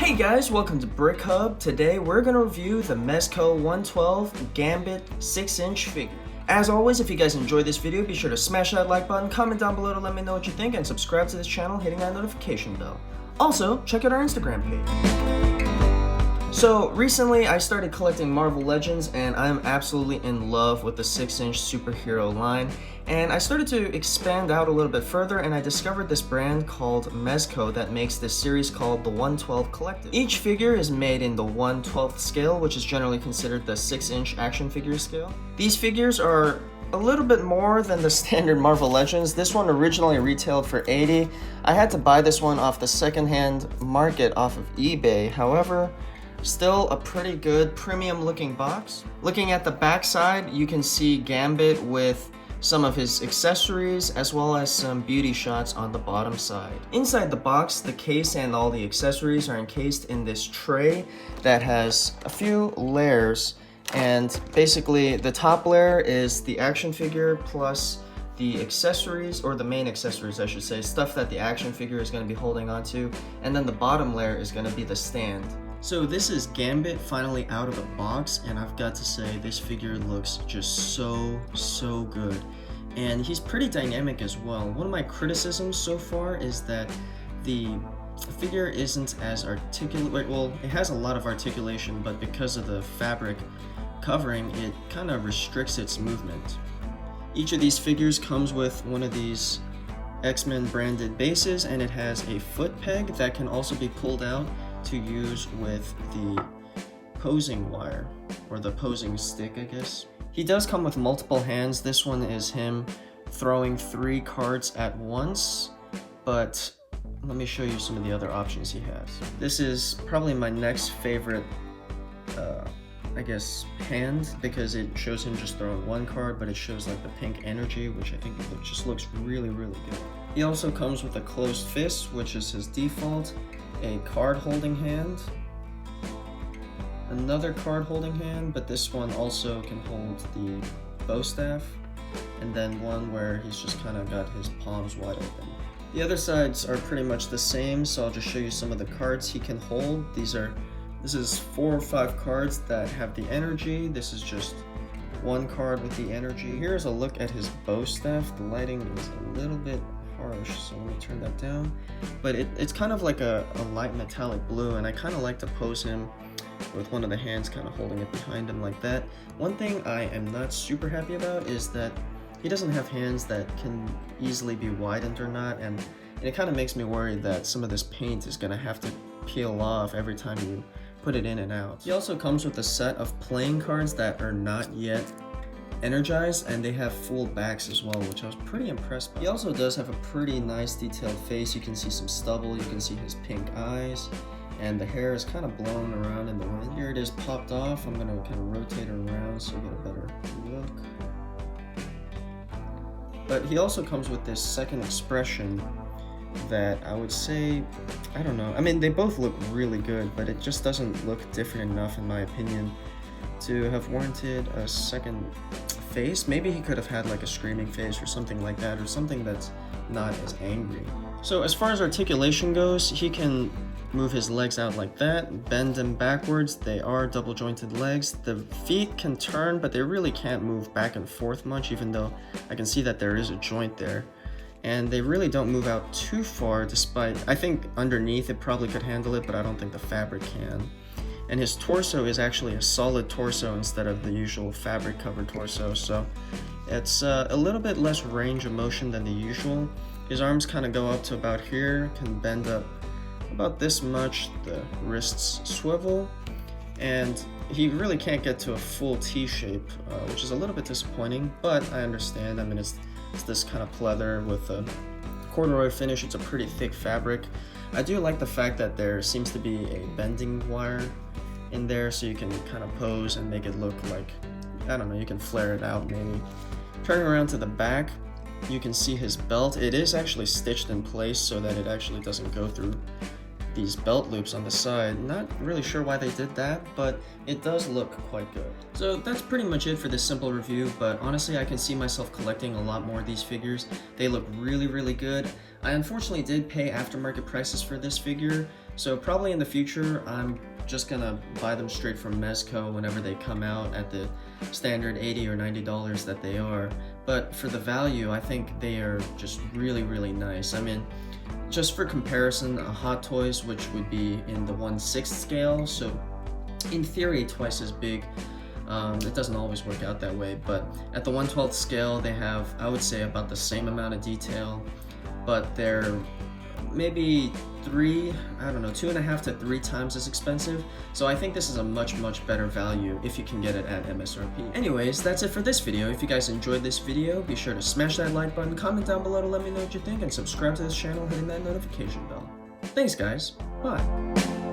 Hey guys, welcome to Brick Hub. Today we're going to review the Mezco 112 Gambit 6-inch figure. As always, if you guys enjoyed this video, be sure to smash that like button, comment down below to let me know what you think, and subscribe to this channel hitting that notification bell. Also, check out our Instagram page. So, recently I started collecting Marvel Legends, and I'm absolutely in love with the 6-inch superhero line. And I started to expand out a little bit further, and I discovered this brand called Mezco that makes this series called the 112 Collective. Each figure is made in the 1/12th scale, which is generally considered the 6-inch action figure scale. These figures are a little bit more than the standard Marvel Legends. This one originally retailed for $80. I had to buy this one off the secondhand market off of eBay. However, still a pretty good premium looking box. Looking at the back side, you can see Gambit with some of his accessories as well as some beauty shots on the bottom side. Inside the box, the case and all the accessories are encased in this tray that has a few layers, and basically the top layer is the action figure plus the accessories, or the main accessories I should say, stuff that the action figure is going to be holding onto, and then the bottom layer is going to be the stand. So this is Gambit finally out of the box, and I've got to say this figure looks just so good. And he's pretty dynamic as well. One of my criticisms so far is that the figure isn't as articulate. Well, it has a lot of articulation, but because of the fabric covering, it kind of restricts its movement. Each of these figures comes with one of these X-Men branded bases, and it has a foot peg that can also be pulled out to use with the posing wire, or the posing stick, I guess. He does come with multiple hands. This one is him throwing 3 cards at once, but let me show you some of the other options he has. This is probably my next favorite, I guess, hand, because it shows him just throwing 1 card, but it shows like the pink energy, which I think just looks really good. He also comes with a closed fist, which is his default, a card holding hand, another card holding hand, but this one also can hold the bow staff, and then one where he's just kind of got his palms wide open. The other sides are pretty much the same, so I'll just show you some of the cards he can hold. This is 4 or 5 cards that have the energy. This is just 1 card with the energy. Here's a look at his bow staff. The lighting is a little bit harsh, so let me turn that down. But it's kind of like a light metallic blue, and I kind of like to pose him with one of the hands kind of holding it behind him like that. One thing I am not super happy about is that he doesn't have hands that can easily be widened or not, and it kind of makes me worry that some of this paint is going to have to peel off every time you put it in and out. He also comes with a set of playing cards that are not yet energized, and they have full backs as well, which I was pretty impressed by. He also does have a pretty nice detailed face. You can see some stubble, you can see his pink eyes, and the hair is kind of blown around in the wind. Here it is popped off. I'm going to kind of rotate it around so you get a better look. But he also comes with this second expression that I would say, I don't know, I mean, they both look really good, but it just doesn't look different enough in my opinion to have warranted a second face. Maybe he could have had like a screaming face or something like that, or something that's not as angry. So as far as articulation goes, he can move his legs out like that, bend them backwards. They are double jointed legs. The feet can turn, but they really can't move back and forth much, even though I can see that there is a joint there. And they really don't move out too far, despite, I think underneath it probably could handle it, but I don't think the fabric can. And his torso is actually a solid torso instead of the usual fabric covered torso, so it's a little bit less range of motion than the usual. His arms kind of go up to about here, can bend up about this much, the wrists swivel, and he really can't get to a full T shape, which is a little bit disappointing, but I understand. I mean, it's this kind of pleather with a corduroy finish. It's a pretty thick fabric. I do like the fact that there seems to be a bending wire in there, so you can kind of pose and make it look like, I don't know, you can flare it out maybe. Turning around to the back, you can see his belt. It is actually stitched in place so that it actually doesn't go through these belt loops on the side. Not really sure why they did that, but it does look quite good. So that's pretty much it for this simple review, but honestly I can see myself collecting a lot more of these figures. They look really good. I unfortunately did pay aftermarket prices for this figure, So probably in the future, I'm just gonna buy them straight from Mezco whenever they come out at the standard $80 or $90 that they are. But for the value, I think they are just really nice. I mean, just for comparison, a Hot Toys, which would be in the 1/6 scale, so in theory twice as big. It doesn't always work out that way, but at the 1/12 scale, they have, I would say, about the same amount of detail, but they're maybe 2.5 to 3 times as expensive. So I think this is a much better value if you can get it at MSRP. Anyways, that's it for this video. If you guys enjoyed this video, be sure to smash that like button, comment down below to let me know what you think, and subscribe to this channel, hitting that notification bell. Thanks guys, bye.